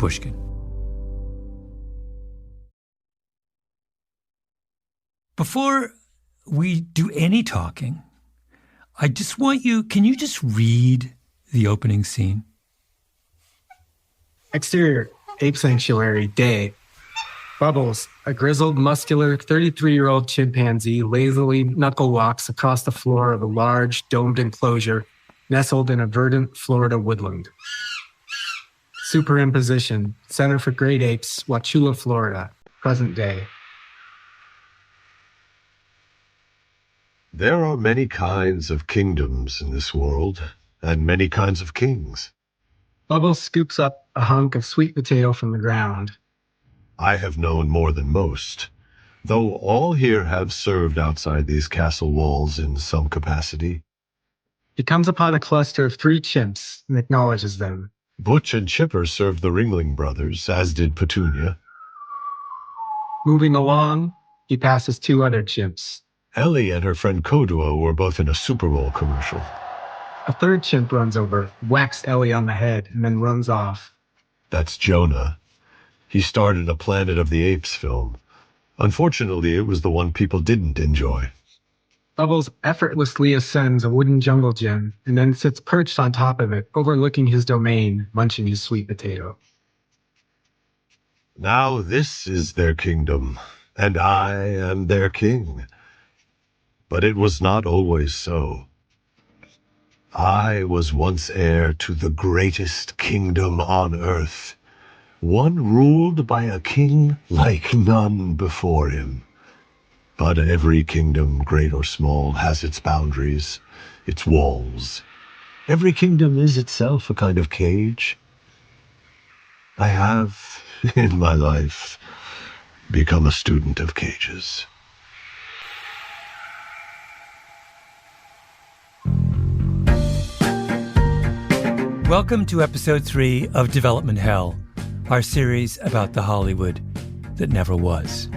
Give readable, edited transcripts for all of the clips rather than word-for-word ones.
Pushkin. Before we do any talking, I just want you, can you just read the opening scene? Exterior, ape sanctuary, day. Bubbles, a grizzled, muscular, 33-year-old chimpanzee lazily knuckle walks across the floor of a large, domed enclosure nestled in a verdant Florida woodland. Superimposition, Center for Great Apes, Wauchula, Florida, present day. There are many kinds of kingdoms in this world, and many kinds of kings. Bubbles scoops up a hunk of sweet potato from the ground. I have known more than most, though all here have served outside these castle walls in some capacity. He comes upon a cluster of 3 chimps and acknowledges them. Butch and Chipper served the Ringling brothers, as did Petunia. Moving along, he passes 2 other chimps. Ellie and her friend Kodua were both in a Super Bowl commercial. A 3rd chimp runs over, whacks Ellie on the head, and then runs off. That's Jonah. He starred in a Planet of the Apes film. Unfortunately, it was the one people didn't enjoy. Bubbles effortlessly ascends a wooden jungle gym and then sits perched on top of it, overlooking his domain, munching his sweet potato. Now this is their kingdom, and I am their king. But it was not always so. I was once heir to the greatest kingdom on earth, one ruled by a king like none before him. But every kingdom, great or small, has its boundaries, its walls. Every kingdom is itself a kind of cage. I have, in my life, become a student of cages. Welcome to episode 3 of Development Hell, our series about the Hollywood that never was.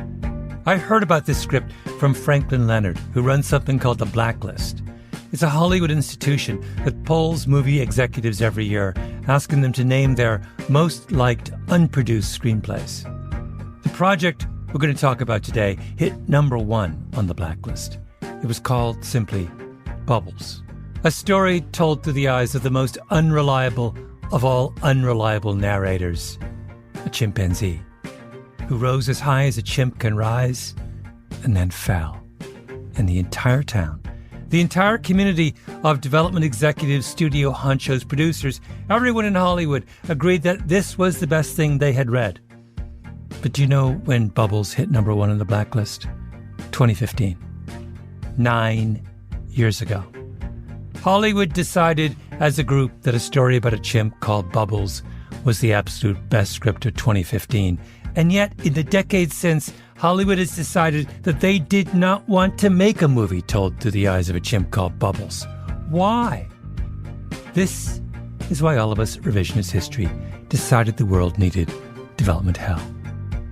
I heard about this script from Franklin Leonard, who runs something called The Blacklist. It's a Hollywood institution that polls movie executives every year, asking them to name their most liked unproduced screenplays. The project we're going to talk about today hit number 1 on the Blacklist. It was called simply Bubbles. A story told through the eyes of the most unreliable of all unreliable narrators, a chimpanzee, who rose as high as a chimp can rise and then fell. And the entire town, the entire community of development executives, studio honchos, producers, everyone in Hollywood agreed that this was the best thing they had read. But do you know when Bubbles hit number 1 on the Blacklist? 2015. 9 years ago. Hollywood decided as a group that a story about a chimp called Bubbles was the absolute best script of 2015. And yet, in the decades since, Hollywood has decided that they did not want to make a movie told through the eyes of a chimp called Bubbles. Why? This is why all of us at Revisionist History decided the world needed Development Hell.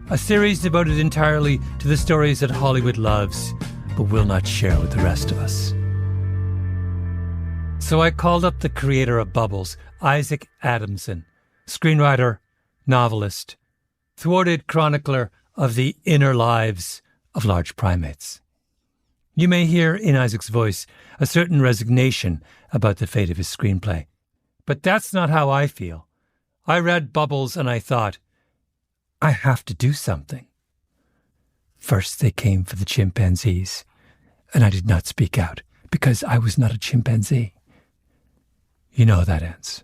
A series devoted entirely to the stories that Hollywood loves, but will not share with the rest of us. So I called up the creator of Bubbles, Isaac Adamson, screenwriter, novelist, thwarted chronicler of the inner lives of large primates. You may hear in Isaac's voice a certain resignation about the fate of his screenplay. But that's not how I feel. I read Bubbles and I thought, I have to do something. First they came for the chimpanzees, and I did not speak out because I was not a chimpanzee. You know how that ends.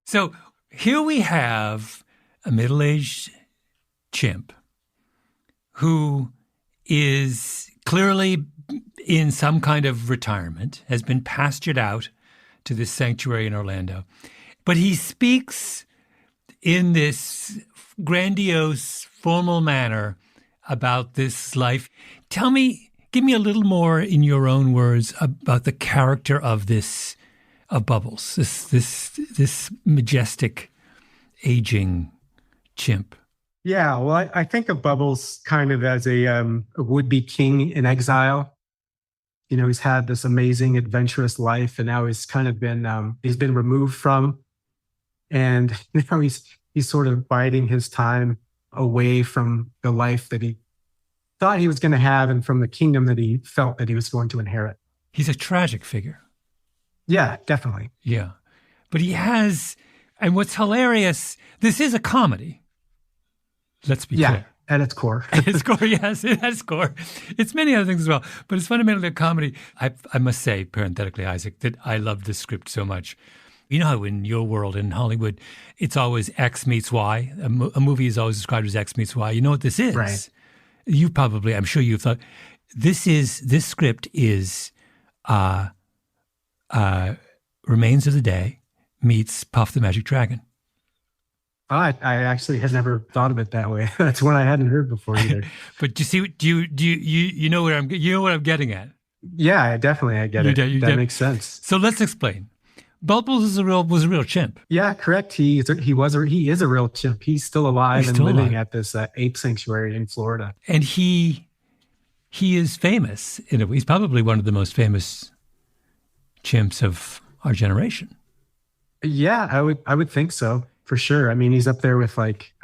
So here we have a middle-aged chimp who is clearly in some kind of retirement, has been pastured out to this sanctuary in Orlando. But he speaks in this grandiose, formal manner about this life. Give me a little more in your own words about the character of Bubbles, this majestic, aging chimp. Yeah, well, I think of Bubbles kind of as a would-be king in exile. You know, he's had this amazing, adventurous life, and now he's kind of been removed from And now he's sort of biding his time away from the life that he thought he was going to have and from the kingdom that he felt that he was going to inherit. He's a tragic figure. Yeah, definitely. Yeah. But he has, and what's hilarious, this is a comedy. Let's be clear. At its core. At its core, yes, at its core. It's many other things as well, but it's fundamentally a comedy. I must say, parenthetically, Isaac, that I love this script so much. You know how in your world, in Hollywood, it's always X meets Y. A movie is always described as X meets Y. You know what this is? Right. You probably, I'm sure you've thought, this script is Remains of the Day meets Puff the Magic Dragon. I actually had never thought of it that way. That's one I hadn't heard before either. But you know what I'm getting at? Yeah, I get it. That makes sense. So let's explain. Bubbles was a real chimp. Yeah, correct. He is a real chimp. He's still alive and living at this ape sanctuary in Florida. And he is famous. He's probably one of the most famous chimps of our generation. Yeah, I would think so. For sure. I mean, he's up there with like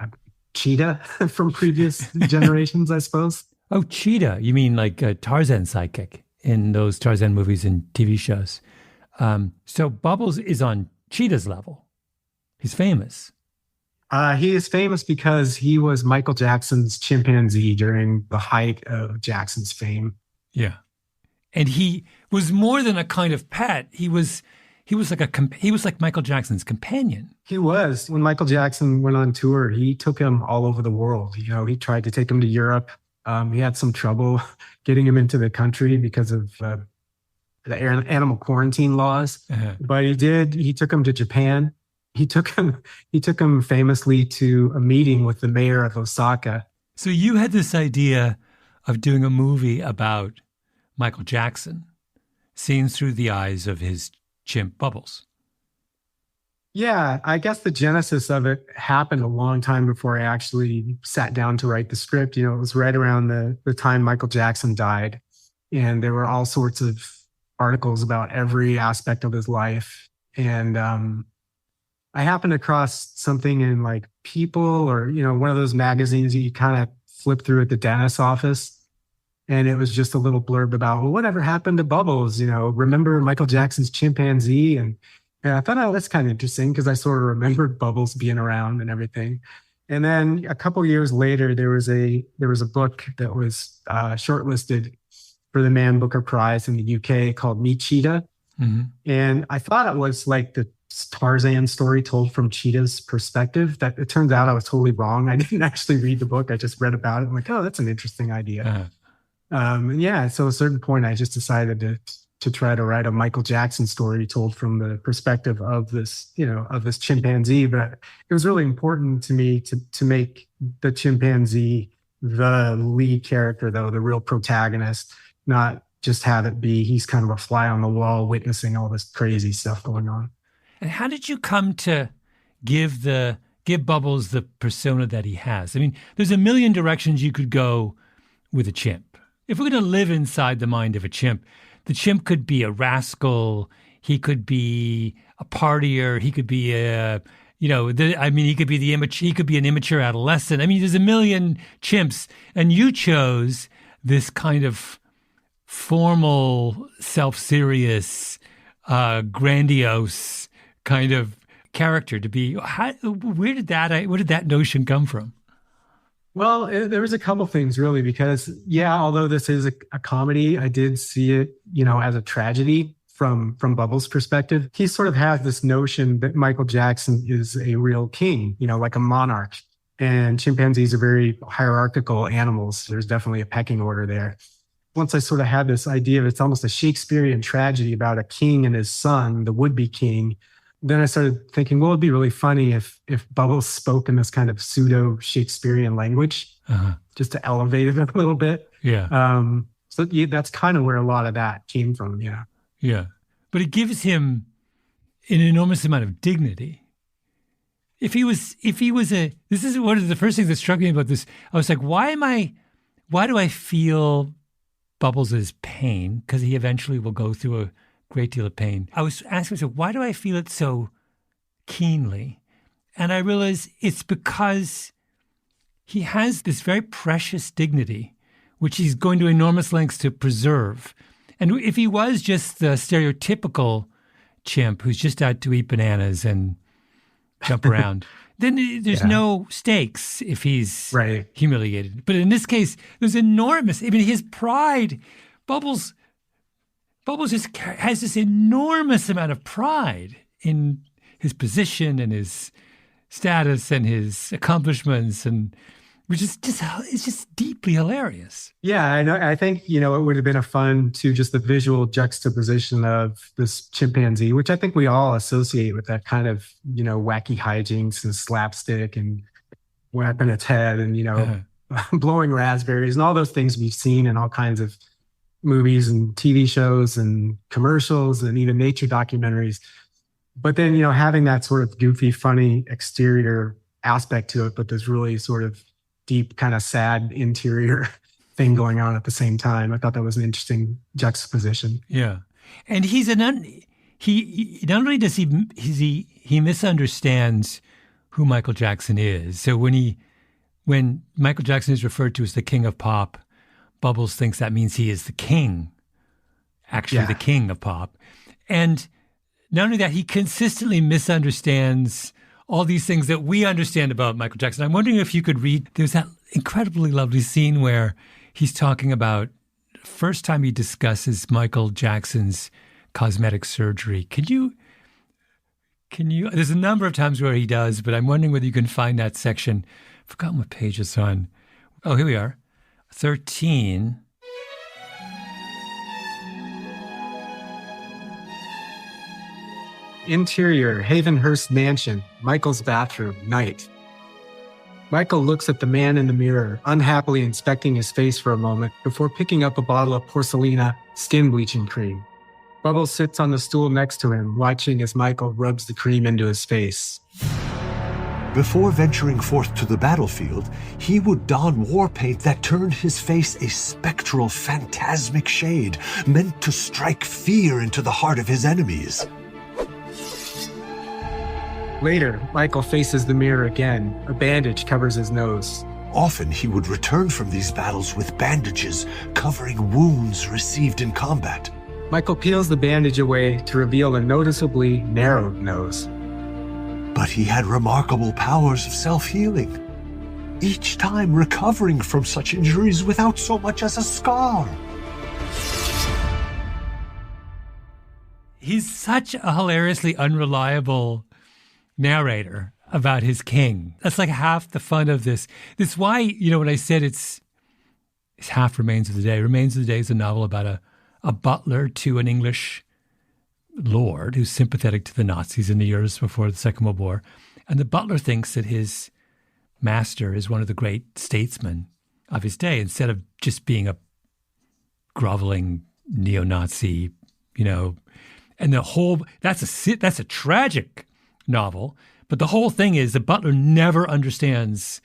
Cheetah from previous generations, I suppose. Oh, Cheetah. You mean like a Tarzan sidekick in those Tarzan movies and TV shows. So Bubbles is on Cheetah's level. He's famous. He is famous because he was Michael Jackson's chimpanzee during the height of Jackson's fame. Yeah. And he was more than a kind of pet. He was like Michael Jackson's companion. He was. When Michael Jackson went on tour, he took him all over the world. You know, he tried to take him to Europe. He had some trouble getting him into the country because of the animal quarantine laws. Uh-huh. But he did. He took him to Japan. He took him famously to a meeting with the mayor of Osaka. So you had this idea of doing a movie about Michael Jackson, seen through the eyes of his chimp Bubbles. Yeah, I guess the genesis of it happened a long time before I actually sat down to write the script. You know, it was right around the time Michael Jackson died. And there were all sorts of articles about every aspect of his life. And I happened across something in like People or, you know, one of those magazines that you kind of flip through at the dentist's office. And it was just a little blurb about, well, whatever happened to Bubbles? You know, remember Michael Jackson's chimpanzee? And I thought, oh, that's kind of interesting because I sort of remembered Bubbles being around and everything. And then a couple of years later, there was a book that was shortlisted for the Man Booker Prize in the UK called Meet Cheetah. Mm-hmm. And I thought it was like the Tarzan story told from Cheetah's perspective. That it turns out I was totally wrong. I didn't actually read the book. I just read about it. I'm like, oh, that's an interesting idea. Uh-huh. And yeah, so at a certain point, I just decided to try to write a Michael Jackson story told from the perspective of this, you know, of this chimpanzee. But it was really important to me to make the chimpanzee the lead character, though, the real protagonist, not just have it be he's kind of a fly on the wall witnessing all this crazy stuff going on. And how did you come to give Bubbles the persona that he has? I mean, there's a million directions you could go with a chimp. If we're going to live inside the mind of a chimp, the chimp could be a rascal. He could be a partier. He could be he could be he could be an immature adolescent. I mean, there's a million chimps, and you chose this kind of formal, self-serious, grandiose kind of character to be. Where did that notion come from? Well, there was a couple things really, because although this is a comedy, I did see it, you know, as a tragedy from Bubbles' perspective. He sort of has this notion that Michael Jackson is a real king, you know, like a monarch, and chimpanzees are very hierarchical animals. There's definitely a pecking order there. Once I sort of had this idea of it's almost a Shakespearean tragedy about a king and his son, the would-be king, then I started thinking, well, it'd be really funny if Bubbles spoke in this kind of pseudo Shakespearean language, just to elevate it a little bit. Yeah. So that's kind of where a lot of that came from. Yeah. Yeah. But it gives him an enormous amount of dignity. This is one of the first things that struck me about this. I was like, why do I feel Bubbles' pain? Because he eventually will go through a great deal of pain. I was asking myself, why do I feel it so keenly? And I realize it's because he has this very precious dignity, which he's going to enormous lengths to preserve. And if he was just the stereotypical chimp who's just out to eat bananas and jump around, then there's no stakes if he's humiliated. But in this case, there's enormous. I mean, his pride, Bubbles just has this enormous amount of pride in his position and his status and his accomplishments, and which is it's just deeply hilarious. Yeah, I think, it would have been a fun to just the visual juxtaposition of this chimpanzee, which I think we all associate with that kind of, wacky hijinks and slapstick and whapping its head and, blowing raspberries and all those things we've seen in all kinds of movies and TV shows and commercials and even nature documentaries. But then, having that sort of goofy, funny exterior aspect to it, but there's really sort of deep, kind of sad interior thing going on at the same time. I thought that was an interesting juxtaposition. Yeah. And he not only does he misunderstands who Michael Jackson is. So when Michael Jackson is referred to as the king of pop, Bubbles thinks that means he is the king, actually the king of pop. And not only that, he consistently misunderstands all these things that we understand about Michael Jackson. I'm wondering if you could read, there's that incredibly lovely scene where he's talking about the first time he discusses Michael Jackson's cosmetic surgery. Can you, there's a number of times where he does, but I'm wondering whether you can find that section. I've forgotten what page it's on. Oh, here we are. 13. Interior, Havenhurst Mansion, Michael's bathroom, night. Michael looks at the man in the mirror, unhappily inspecting his face for a moment before picking up a bottle of Porcelina skin bleaching cream. Bubbles sits on the stool next to him, watching as Michael rubs the cream into his face. Before venturing forth to the battlefield, he would don war paint that turned his face a spectral, phantasmic shade, meant to strike fear into the heart of his enemies. Later, Michael faces the mirror again. A bandage covers his nose. Often he would return from these battles with bandages covering wounds received in combat. Michael peels the bandage away to reveal a noticeably narrowed nose. But he had remarkable powers of self-healing, each time recovering from such injuries without so much as a scar. He's such a hilariously unreliable narrator about his king. That's like half the fun of this. That's why, when I said it's half Remains of the Day. Remains of the Day is a novel about a butler to an English lord who's sympathetic to the Nazis in the years before the Second World War. And the butler thinks that his master is one of the great statesmen of his day, instead of just being a groveling neo-Nazi, and that's a tragic novel. But the whole thing is the butler never understands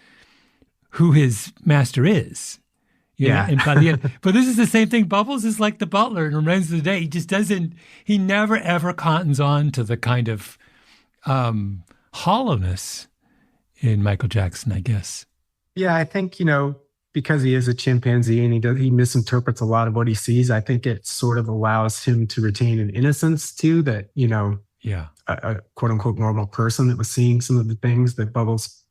who his master is. And by the end, but this is the same thing. Bubbles is like the butler in Remains of the Day. He just he never ever cottons on to the kind of hollowness in Michael Jackson, I guess. Yeah, I think, because he is a chimpanzee and he misinterprets a lot of what he sees, I think it sort of allows him to retain an innocence too that, a quote unquote normal person that was seeing some of the things that Bubbles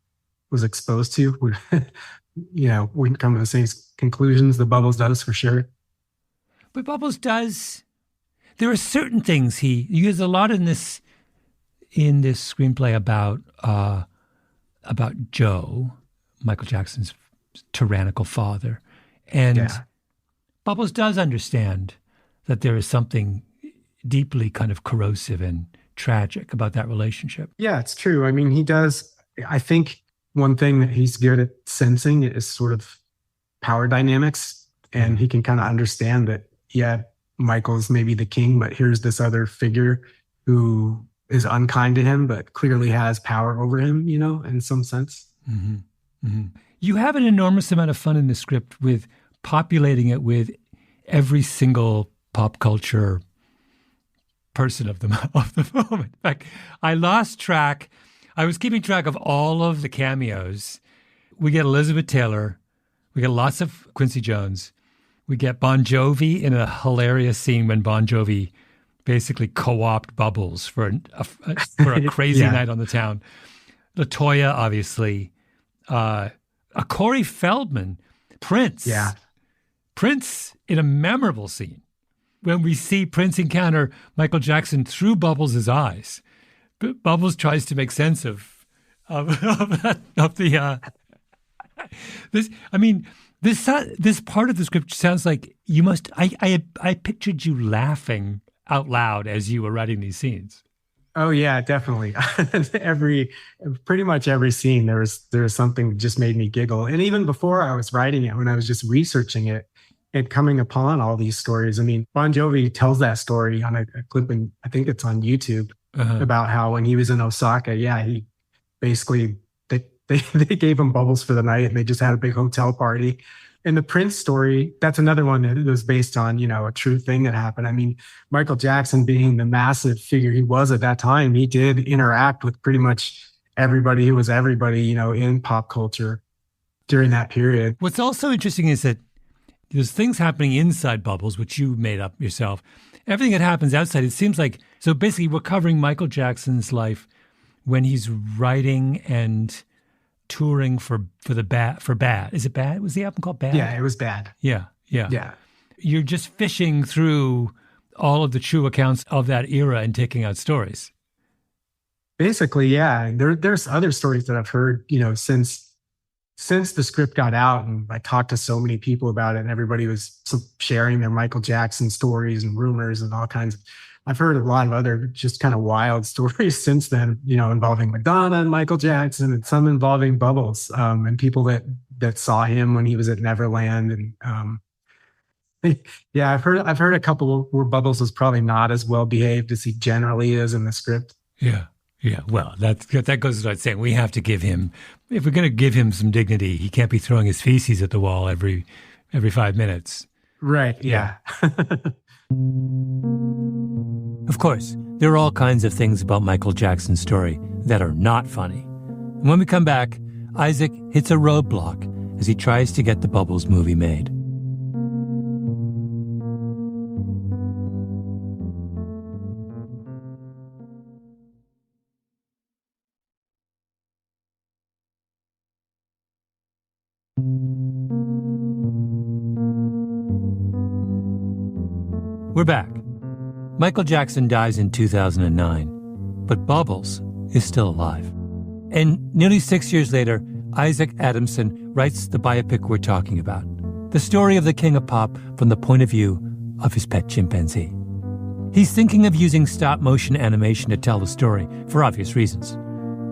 was exposed to would, wouldn't come to the same conclusions that Bubbles does for sure. But Bubbles does. There are certain things he uses a lot in this screenplay about Joe, Michael Jackson's tyrannical father. And Bubbles does understand that there is something deeply kind of corrosive and tragic about that relationship. Yeah, it's true. I mean, he does. I think one thing that he's good at sensing is sort of power dynamics. And he can kind of understand that, Michael's maybe the king, but here's this other figure who is unkind to him, but clearly has power over him, in some sense. Mm-hmm. Mm-hmm. You have an enormous amount of fun in the script with populating it with every single pop culture person of the moment. In fact, I lost track. I was keeping track of all of the cameos. We get Elizabeth Taylor. We get lots of Quincy Jones. We get Bon Jovi in a hilarious scene when Bon Jovi basically co-opted Bubbles for a crazy night on the town. LaToya, obviously. A Corey Feldman. Prince. Yeah. Prince in a memorable scene when we see Prince encounter Michael Jackson through Bubbles' eyes. Bubbles tries to make sense of the this. I mean, this part of the script sounds like you must. I pictured you laughing out loud as you were writing these scenes. Oh yeah, definitely. Pretty much every scene, there was something that just made me giggle. And even before I was writing it, when I was just researching it and coming upon all these stories, I mean, Bon Jovi tells that story on a clip, and I think it's on YouTube, about how when he was in Osaka, he basically they gave him Bubbles for the night, and they just had a big hotel party. And the Prince story, that's another one that was based on, a true thing that happened. I mean, Michael Jackson being the massive figure he was at that time, he did interact with pretty much everybody who was everybody, in pop culture during that period. What's also interesting is that there's things happening inside Bubbles, which you made up yourself. Everything that happens outside, it seems like, so basically we're covering Michael Jackson's life when he's writing and touring for Bad. Is it Bad? Was the album called Bad? Yeah, it was Bad. Yeah. You're just fishing through all of the true accounts of that era and taking out stories. Basically, yeah. There's other stories that I've heard, since the script got out, and I talked to so many people about it, and everybody was sharing their Michael Jackson stories and rumors and all kinds of. I've heard a lot of other just kind of wild stories since then, involving Madonna and Michael Jackson, and some involving Bubbles, and people that saw him when he was at Neverland. And I've heard a couple where Bubbles was probably not as well behaved as he generally is in the script. Yeah. Well, that goes without saying. We have to give him, if we're going to give him some dignity, he can't be throwing his feces at the wall every 5 minutes. Right. Yeah. Of course, there are all kinds of things about Michael Jackson's story that are not funny. And when we come back, Isaac hits a roadblock as he tries to get the Bubbles movie made. We're back. Michael Jackson dies in 2009, but Bubbles is still alive. And nearly 6 years later, Isaac Adamson writes the biopic we're talking about, the story of the king of pop from the point of view of his pet chimpanzee. He's thinking of using stop-motion animation to tell the story for obvious reasons.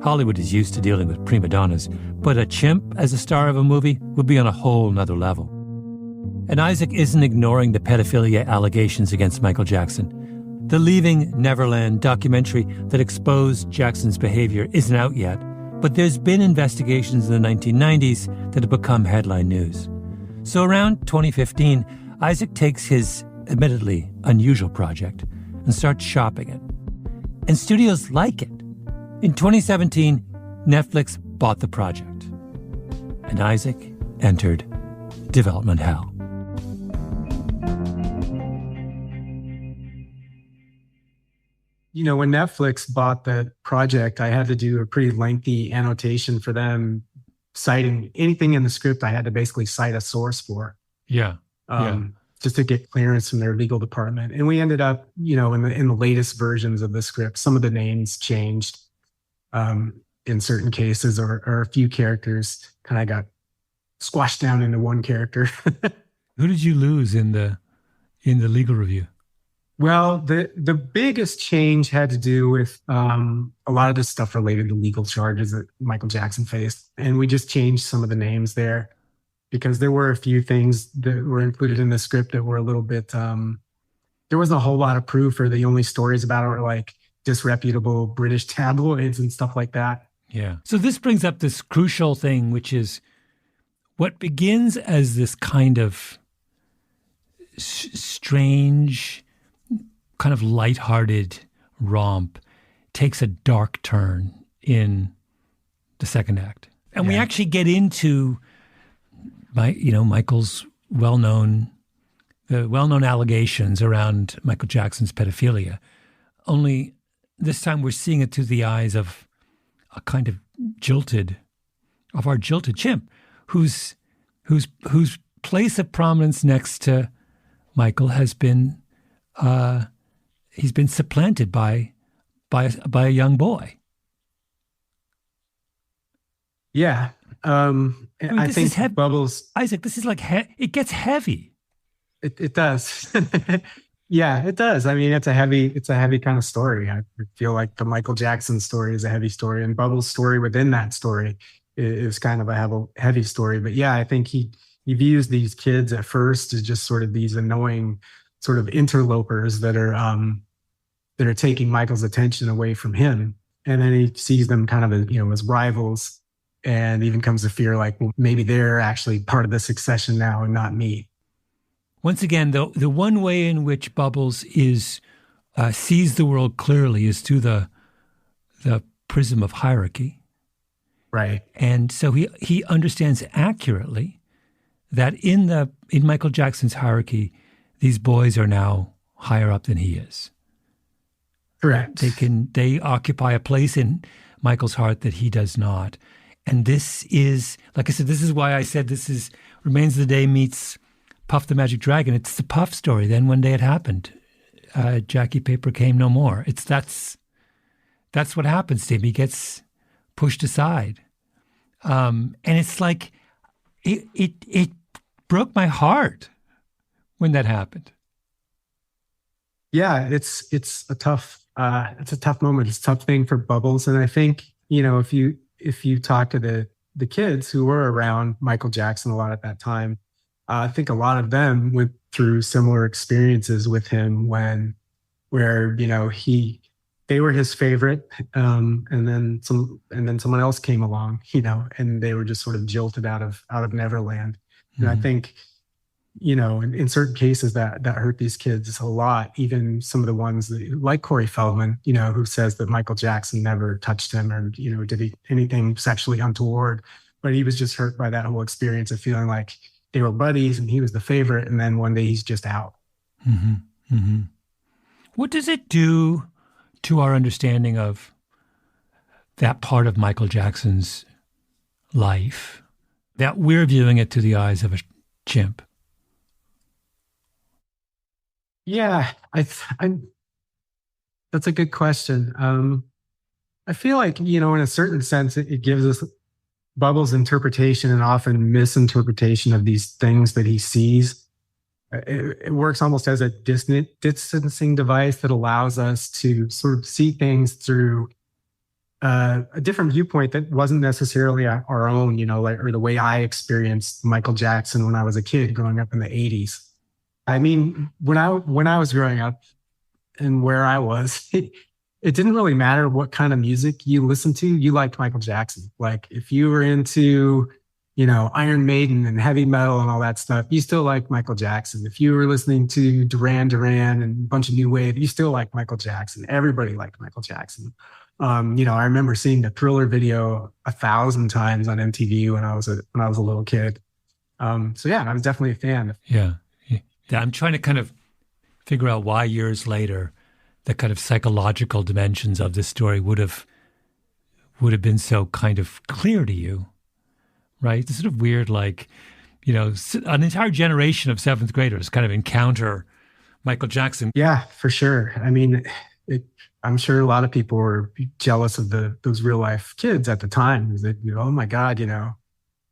Hollywood is used to dealing with prima donnas, but a chimp as a star of a movie would be on a whole nother level. And Isaac isn't ignoring the pedophilia allegations against Michael Jackson. The Leaving Neverland documentary that exposed Jackson's behavior isn't out yet, but there's been investigations in the 1990s that have become headline news. So around 2015, Isaac takes his admittedly unusual project and starts shopping it. And studios like it. In 2017, Netflix bought the project. And Isaac entered development hell. When Netflix bought the project, I had to do a pretty lengthy annotation for them, citing anything in the script. I had to basically cite a source for. Just to get clearance from their legal department. And we ended up, in the latest versions of the script, some of the names changed in certain cases, or a few characters kind of got squashed down into one character. Who did you lose in the legal review? Well, the biggest change had to do with a lot of the stuff related to legal charges that Michael Jackson faced. And we just changed some of the names there because there were a few things that were included in the script that were a little bit, there wasn't a whole lot of proof, or the only stories about it were like disreputable British tabloids and stuff like that. Yeah. So this brings up this crucial thing, which is what begins as this kind of strange, kind of lighthearted romp takes a dark turn in the second act. And we actually get into Michael's well-known allegations around Michael Jackson's pedophilia. Only this time we're seeing it through the eyes of a kind of our jilted chimp, whose place of prominence next to Michael has been he's been supplanted by a young boy. Yeah. I think Bubbles... Isaac, this is like, it gets heavy. It does. Yeah, it does. I mean, it's a heavy kind of story. I feel like the Michael Jackson story is a heavy story, and Bubbles' story within that story is kind of a heavy story. But yeah, I think he views these kids at first as just sort of these annoying sort of interlopers that are taking Michael's attention away from him. And then he sees them kind of as rivals, and even comes to fear like, well, maybe they're actually part of the succession now and not me. Once again, the one way in which Bubbles sees the world clearly is through the prism of hierarchy. Right. And so he understands accurately that in Michael Jackson's hierarchy, these boys are now higher up than he is. Correct. They occupy a place in Michael's heart that he does not. And this is, like I said, this is why I said this is Remains of the Day meets Puff the Magic Dragon. It's the Puff story. Then one day it happened. Jackie Paper came no more. That's what happens to him. He gets pushed aside. And it's like, it broke my heart when that happened. Yeah, it's a tough moment. It's a tough thing for Bubbles. And I think, if you talk to the kids who were around Michael Jackson a lot at that time, I think a lot of them went through similar experiences with him where they were his favorite, and then someone else came along, and they were just sort of jilted out of Neverland. Mm-hmm. And I think, in certain cases that hurt these kids a lot. Even some of the ones like Corey Feldman, who says that Michael Jackson never touched him or did anything sexually untoward, but he was just hurt by that whole experience of feeling like they were buddies and he was the favorite, and then one day he's just out. Mm-hmm. Mm-hmm. What does it do to our understanding of that part of Michael Jackson's life that we're viewing it through the eyes of a chimp? Yeah, that's a good question. I feel like, in a certain sense, it gives us Bubbles' interpretation and often misinterpretation of these things that he sees. It works almost as a distancing device that allows us to sort of see things through a different viewpoint that wasn't necessarily our own, or the way I experienced Michael Jackson when I was a kid growing up in the 80s. I mean, when I was growing up and where I was, it didn't really matter what kind of music you listened to. You liked Michael Jackson. Like if you were into, Iron Maiden and heavy metal and all that stuff, you still liked Michael Jackson. If you were listening to Duran Duran and a bunch of new wave, you still liked Michael Jackson. Everybody liked Michael Jackson. I remember seeing the Thriller video 1,000 times on MTV when I was a little kid. So yeah, I was definitely a fan. Yeah. I'm trying to kind of figure out why years later the kind of psychological dimensions of this story would have been so kind of clear to you, right? It's sort of weird, like, an entire generation of seventh graders kind of encounter Michael Jackson. Yeah, for sure. I mean, I'm sure a lot of people were jealous of those real life kids at the time. That, oh my God,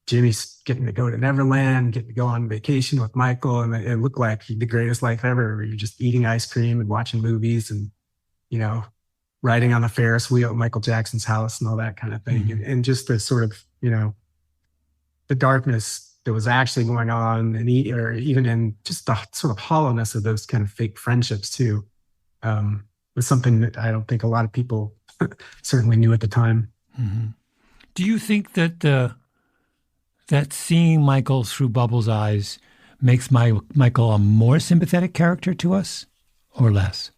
Jimmy's getting to go to Neverland, getting to go on vacation with Michael, and it looked like the greatest life ever, where you're just eating ice cream and watching movies and, riding on a Ferris wheel at Michael Jackson's house and all that kind of thing. Mm-hmm. And just the sort of, the darkness that was actually going on, and or even in just the sort of hollowness of those kind of fake friendships too, was something that I don't think a lot of people certainly knew at the time. Mm-hmm. Do you think that that seeing Michael through Bubbles' eyes makes Michael a more sympathetic character to us or less?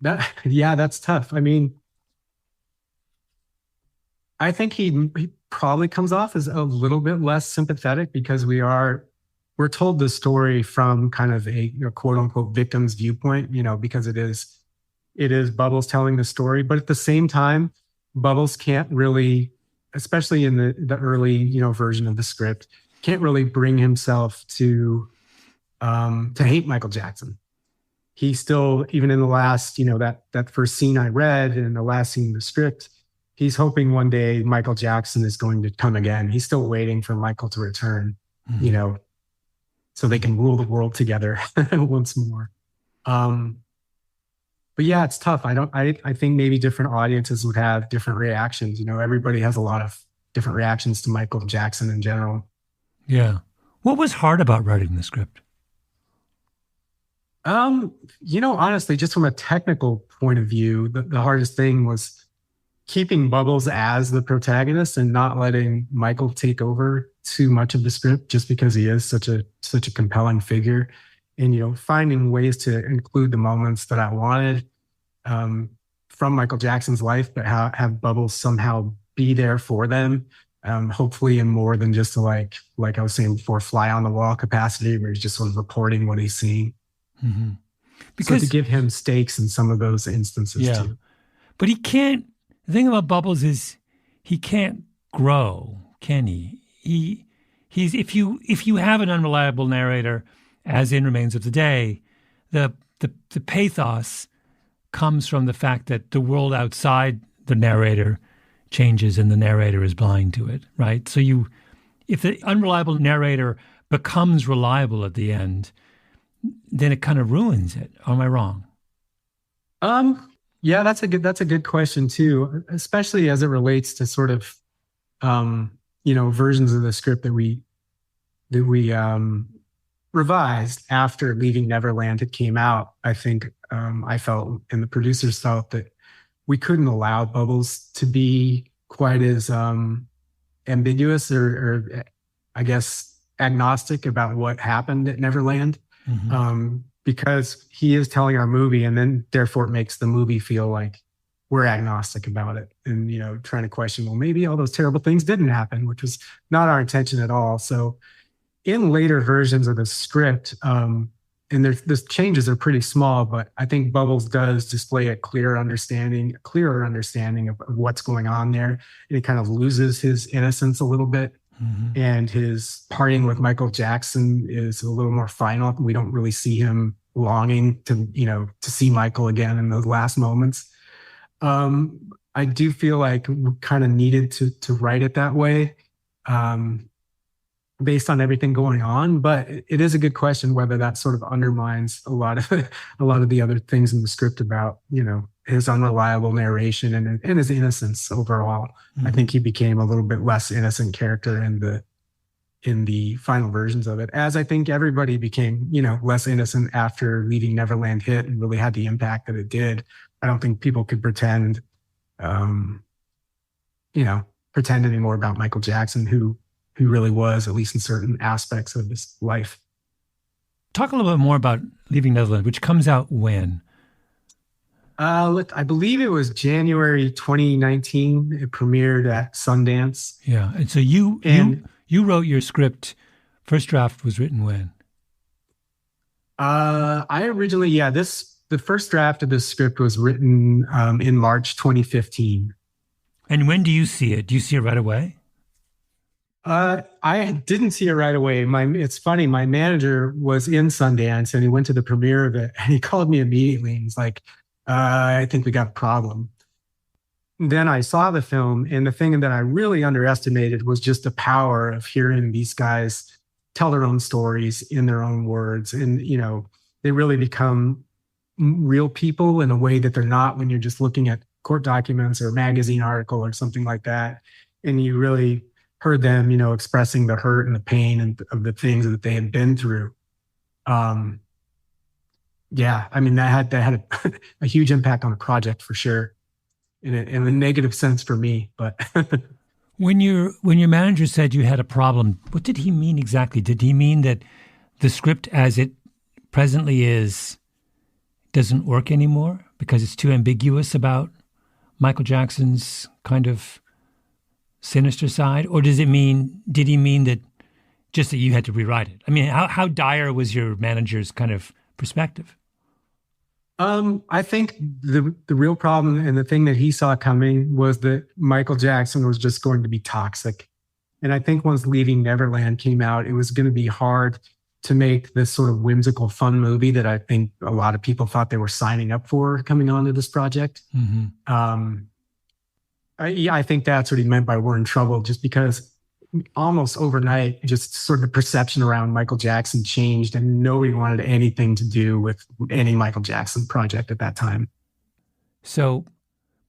Yeah, that's tough. I mean, I think he probably comes off as a little bit less sympathetic because we're told the story from kind of a quote unquote victim's viewpoint, because it is Bubbles telling the story, but at the same time, Bubbles can't really, especially in the early version of the script, can't really bring himself to hate Michael Jackson. He still, even in the last, that first scene I read and the last scene of the script, he's hoping one day Michael Jackson is going to come again. He's still waiting for Michael to return, so they can rule the world together once more. But yeah, it's tough. I think maybe different audiences would have different reactions. Everybody has a lot of different reactions to Michael Jackson in general. Yeah. What was hard about writing the script? Honestly, just from a technical point of view, the hardest thing was keeping Bubbles as the protagonist and not letting Michael take over too much of the script just because he is such a compelling figure. And, finding ways to include the moments that I wanted from Michael Jackson's life, but have Bubbles somehow be there for them. Hopefully in more than just like I was saying before, fly on the wall capacity where he's just sort of reporting what he's seeing. Mm-hmm. Because so to give him stakes in some of those instances too. But he can't, the thing about Bubbles is he can't grow, can he? He's if you have an unreliable narrator, as in Remains of the Day, the pathos comes from the fact that the world outside the narrator changes and the narrator is blind to it, right? So if the unreliable narrator becomes reliable at the end, then it kind of ruins it. Or am I wrong? Yeah, that's a good question too, especially as it relates to sort of versions of the script that we revised after Leaving Neverland had came out. I think I felt, and the producers felt, that we couldn't allow Bubbles to be quite as ambiguous or I guess agnostic about what happened at Neverland. Mm-hmm. Because he is telling our movie, and then therefore it makes the movie feel like we're agnostic about it and, trying to question, well, maybe all those terrible things didn't happen, which was not our intention at all. So in later versions of the script, and the changes are pretty small, but I think Bubbles does display a clearer understanding of what's going on there. And he kind of loses his innocence a little bit. Mm-hmm. And his parting with Michael Jackson is a little more final. We don't really see him longing to see Michael again in those last moments. I do feel like we kind of needed to write it that way, based on everything going on. But it is a good question whether that sort of undermines a lot of the other things in the script about, his unreliable narration and his innocence overall. Mm-hmm. I think he became a little bit less innocent character in the final versions of it, as I think everybody became, less innocent after Leaving Neverland hit and really had the impact that it did. I don't think people could pretend anymore about Michael Jackson, who really was, at least in certain aspects of his life. Talk a little bit more about Leaving Neverland, which comes out when? I believe it was January 2019. It premiered at Sundance. Yeah, and so you wrote your script. First draft was written when? I originally, the first draft of this script was written in March 2015. And when do you see it? Do you see it right away? I didn't see it right away. It's funny. My manager was in Sundance and he went to the premiere of it and he called me immediately. And he's like, I think we got a problem. Then I saw the film, and the thing that I really underestimated was just the power of hearing these guys tell their own stories in their own words. And, they really become real people in a way that they're not when you're just looking at court documents or a magazine article or something like that. And you really heard them, expressing the hurt and the pain of the things that they had been through. Yeah, I mean, that had a huge impact on the project for sure, in a negative sense for me. But when your manager said you had a problem, what did he mean exactly? Did he mean that the script as it presently is doesn't work anymore? because it's too ambiguous about Michael Jackson's kind of sinister side? Or did he mean that just that you had to rewrite it? I mean, how dire was your manager's kind of perspective? I think the real problem and the thing that he saw coming was that Michael Jackson was just going to be toxic. And I think once Leaving Neverland came out, it was going to be hard to make this sort of whimsical, fun movie that I think a lot of people thought they were signing up for coming onto this project. Mm-hmm. I think that's what he meant by we're in trouble, just because almost overnight, just sort of the perception around Michael Jackson changed and nobody wanted anything to do with any Michael Jackson project at that time. So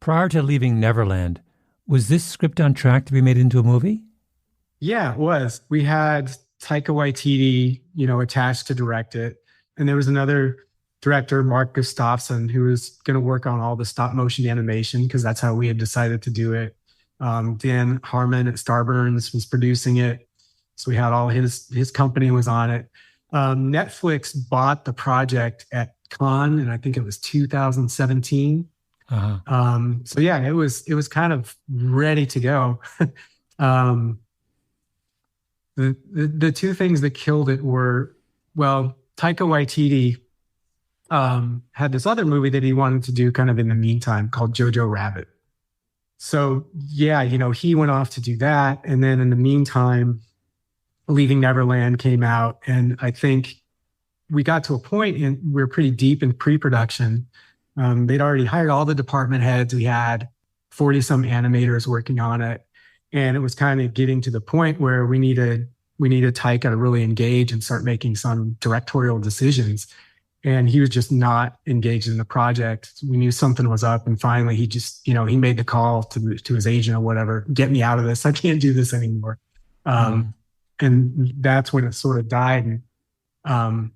prior to Leaving Neverland, was this script on track to be made into a movie? Yeah, it was. We had Taika Waititi, attached to direct it. And there was another director, Mark Gustafson, who was going to work on all the stop motion animation because that's how we had decided to do it. Dan Harmon at Starburns was producing it. So we had all his company was on it. Netflix bought the project at Cannes, and I think it was 2017. Uh-huh. So yeah, it was kind of ready to go. The two things that killed it were, well, Taika Waititi had this other movie that he wanted to do kind of in the meantime called Jojo Rabbit. So yeah, he went off to do that. And then in the meantime, Leaving Neverland came out. And I think we got to a point and we were pretty deep in pre-production. They'd already hired all the department heads. We had 40 some animators working on it. And it was kind of getting to the point where we needed Taika to really engage and start making some directorial decisions. And he was just not engaged in the project. We knew something was up. And finally, he just, he made the call to his agent or whatever, get me out of this. I can't do this anymore. And that's when it sort of died. And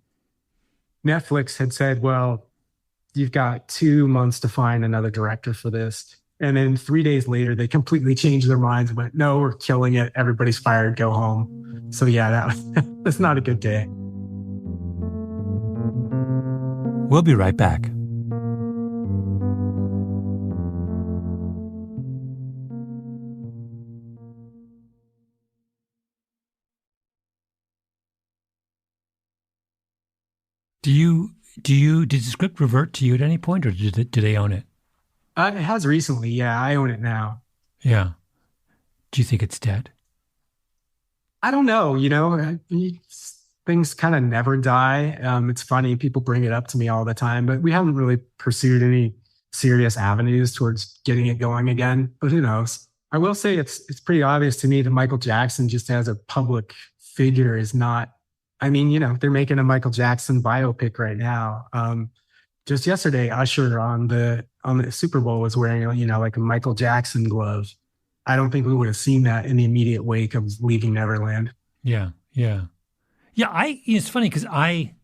Netflix had said, well, you've got 2 months to find another director for this. And then 3 days later, they completely changed their minds and went, no, we're killing it. Everybody's fired. Go home. So yeah, that's not a good day. We'll be right back. Did the script revert to you at any point, or do they own it? It has recently. Yeah, I own it now. Yeah. Do you think it's dead? I don't know. Things kind of never die. It's funny. People bring it up to me all the time, but we haven't really pursued any serious avenues towards getting it going again. But who knows? I will say it's pretty obvious to me that Michael Jackson, just as a public figure, is not. I mean, they're making a Michael Jackson biopic right now. Just yesterday, Usher on the Super Bowl was wearing, like a Michael Jackson glove. I don't think we would have seen that in the immediate wake of Leaving Neverland. Yeah. It's funny because I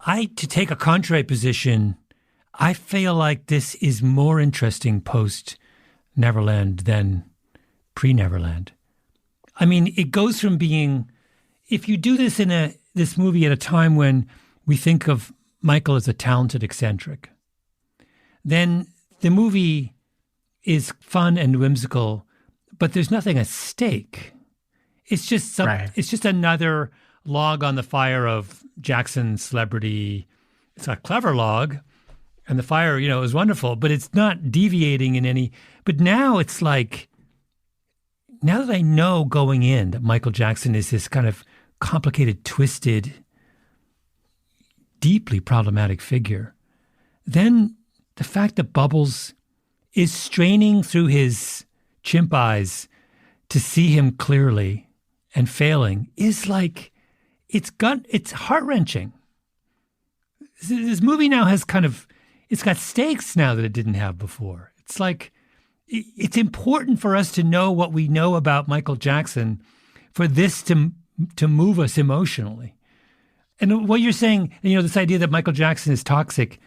to take a contrary position, I feel like this is more interesting post Neverland than pre Neverland. I mean, it goes from being, if you do this this movie at a time when we think of Michael as a talented eccentric, then the movie is fun and whimsical, but there's nothing at stake. It's just It's just another log on the fire of Jackson's celebrity. It's a clever log, and the fire, is wonderful, but it's not deviating in any. But now it's like, now that I know going in that Michael Jackson is this kind of complicated, twisted, deeply problematic figure, then the fact that Bubbles is straining through his chimp eyes to see him clearly and failing is like, it's heart-wrenching. This movie now has it's got stakes now that it didn't have before. It's like, it's important for us to know what we know about Michael Jackson for this to move us emotionally. And what you're saying, this idea that Michael Jackson is toxic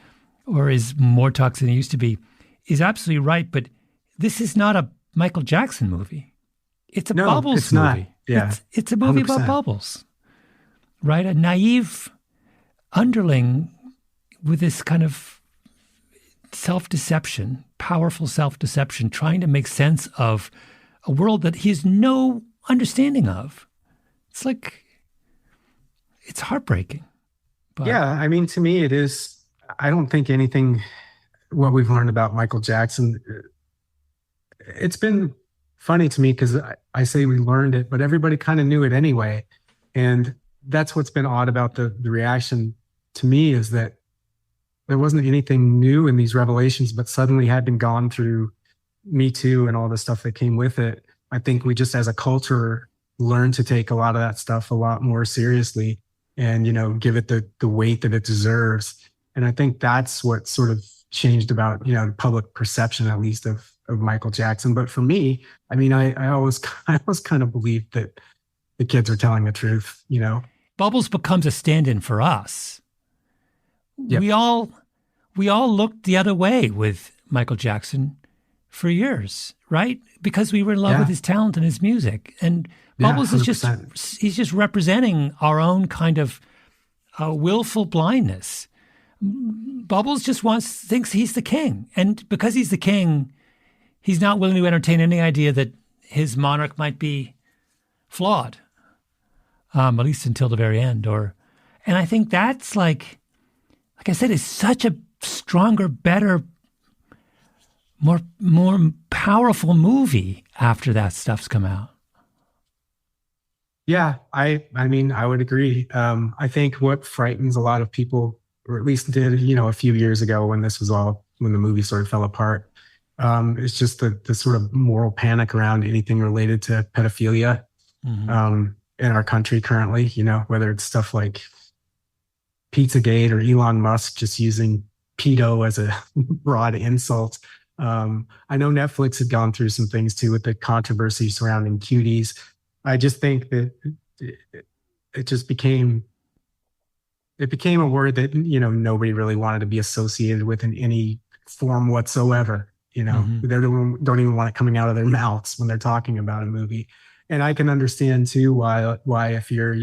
or is more toxic than he used to be is absolutely right. But this is not a Michael Jackson movie. It's a Bubbles movie. Not. Yeah. It's a movie 100%. About Bubbles, right? A naive underling with this kind of self-deception, powerful self-deception, trying to make sense of a world that he has no understanding of. It's like, it's heartbreaking. But Yeah, I mean, to me, it is. I don't think anything, what we've learned about Michael Jackson, it's been funny to me because I say we learned it, but everybody kind of knew it anyway. And that's what's been odd about the reaction to me, is that there wasn't anything new in these revelations, but suddenly had been gone through Me Too and all the stuff that came with it. I think we just as a culture learned to take a lot of that stuff a lot more seriously and, give it the weight that it deserves. And I think that's what sort of changed about, the public perception, at least of Michael Jackson. But for me, I mean, I always kind of believed that the kids are telling the truth, Bubbles becomes a stand-in for us. Yep. We all looked the other way with Michael Jackson for years, right? Because we were in love with his talent and his music. And Bubbles is he's just representing our own kind of willful blindness. Bubbles just thinks he's the king. And because he's the king, he's not willing to entertain any idea that his monarch might be flawed, at least until the very end. And I think that's like I said, is such a stronger, better, more powerful movie after that stuff's come out. Yeah, I mean, I would agree. I think what frightens a lot of people, or at least did, a few years ago when the movie sort of fell apart, it's just the sort of moral panic around anything related to pedophilia in our country currently, whether it's stuff like Pizzagate or Elon Musk just using pedo as a broad insult. I know Netflix had gone through some things too with the controversy surrounding cuties. I just think that it just became a word that, nobody really wanted to be associated with in any form whatsoever. They don't even want it coming out of their mouths when they're talking about a movie. And I can understand too why if you're,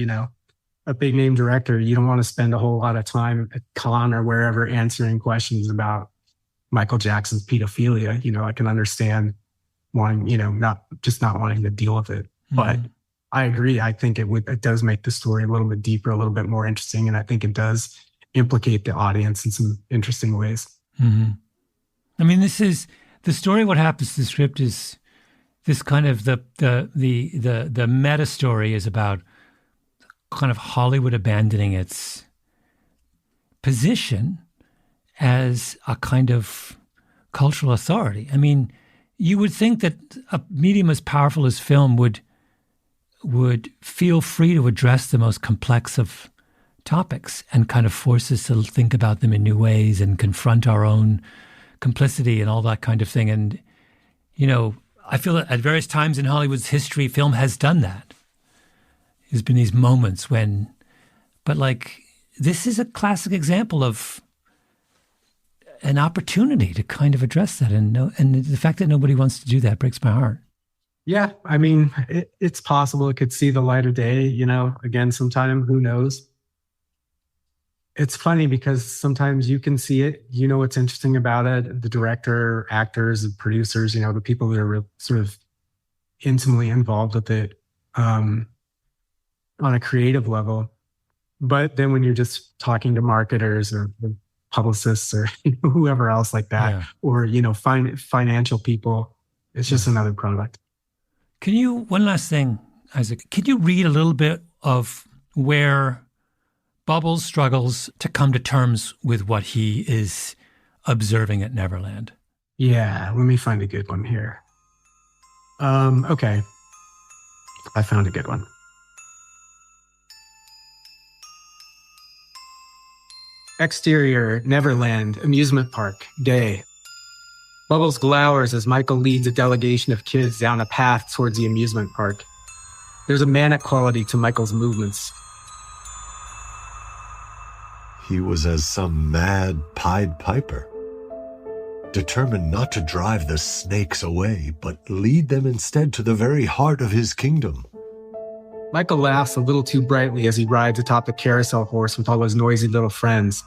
a big name director, you don't want to spend a whole lot of time at Cannes or wherever answering questions about Michael Jackson's pedophilia. I can understand wanting, not wanting to deal with it. But I agree. I think it does make the story a little bit deeper, a little bit more interesting. And I think it does implicate the audience in some interesting ways. Mm-hmm. I mean, this is the story. What happens to the script is this kind of the meta story is about kind of Hollywood abandoning its position as a kind of cultural authority. I mean, you would think that a medium as powerful as film would feel free to address the most complex of topics and kind of force us to think about them in new ways and confront our own complicity and all that kind of thing. And, I feel that at various times in Hollywood's history, film has done that. There's been these moments but this is a classic example of an opportunity to kind of address that. And the fact that nobody wants to do that breaks my heart. Yeah. I mean, it's possible it could see the light of day, again, sometime, who knows? It's funny because sometimes you can see it, what's interesting about it, the director, actors, and producers, the people that are sort of intimately involved with it on a creative level. But then when you're just talking to marketers or publicists or whoever else like that, or, financial people, it's just another product. One last thing, Isaac, could you read a little bit of where Bubbles struggles to come to terms with what he is observing at Neverland? Yeah, let me find a good one here. Okay. I found a good one. Exterior, Neverland, amusement park, day. Bubbles glowers as Michael leads a delegation of kids down a path towards the amusement park. There's a manic quality to Michael's movements. He was as some mad Pied Piper, determined not to drive the snakes away, but lead them instead to the very heart of his kingdom. Michael laughs a little too brightly as he rides atop the carousel horse with all his noisy little friends.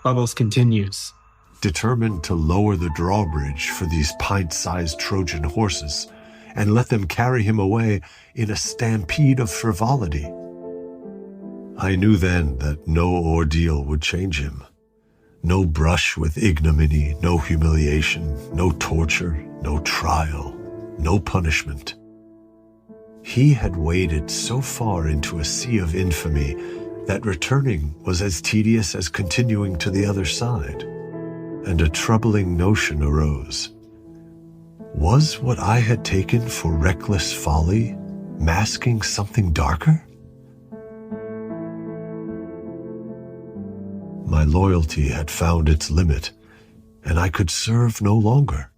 Bubbles continues. determined to lower the drawbridge for these pint-sized Trojan horses and let them carry him away in a stampede of frivolity. I knew then that no ordeal would change him. No brush with ignominy, no humiliation, no torture, no trial, no punishment. He had waded so far into a sea of infamy that returning was as tedious as continuing to the other side. And a troubling notion arose. Was what I had taken for reckless folly masking something darker? My loyalty had found its limit, and I could serve no longer.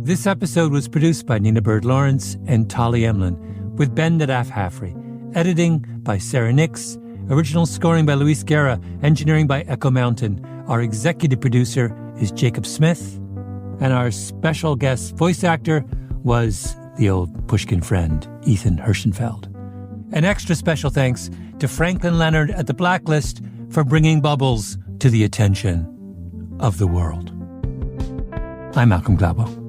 This episode was produced by Nina Bird-Lawrence and Tali Emlin, with Ben Nadaf Hafri. Editing by Sarah Nix. Original scoring by Luis Guerra. Engineering by Echo Mountain. Our executive producer is Jacob Smith. And our special guest voice actor was the old Pushkin friend, Ethan Hirschenfeld. An extra special thanks to Franklin Leonard at the Blacklist for bringing Bubbles to the attention of the world. I'm Malcolm Gladwell.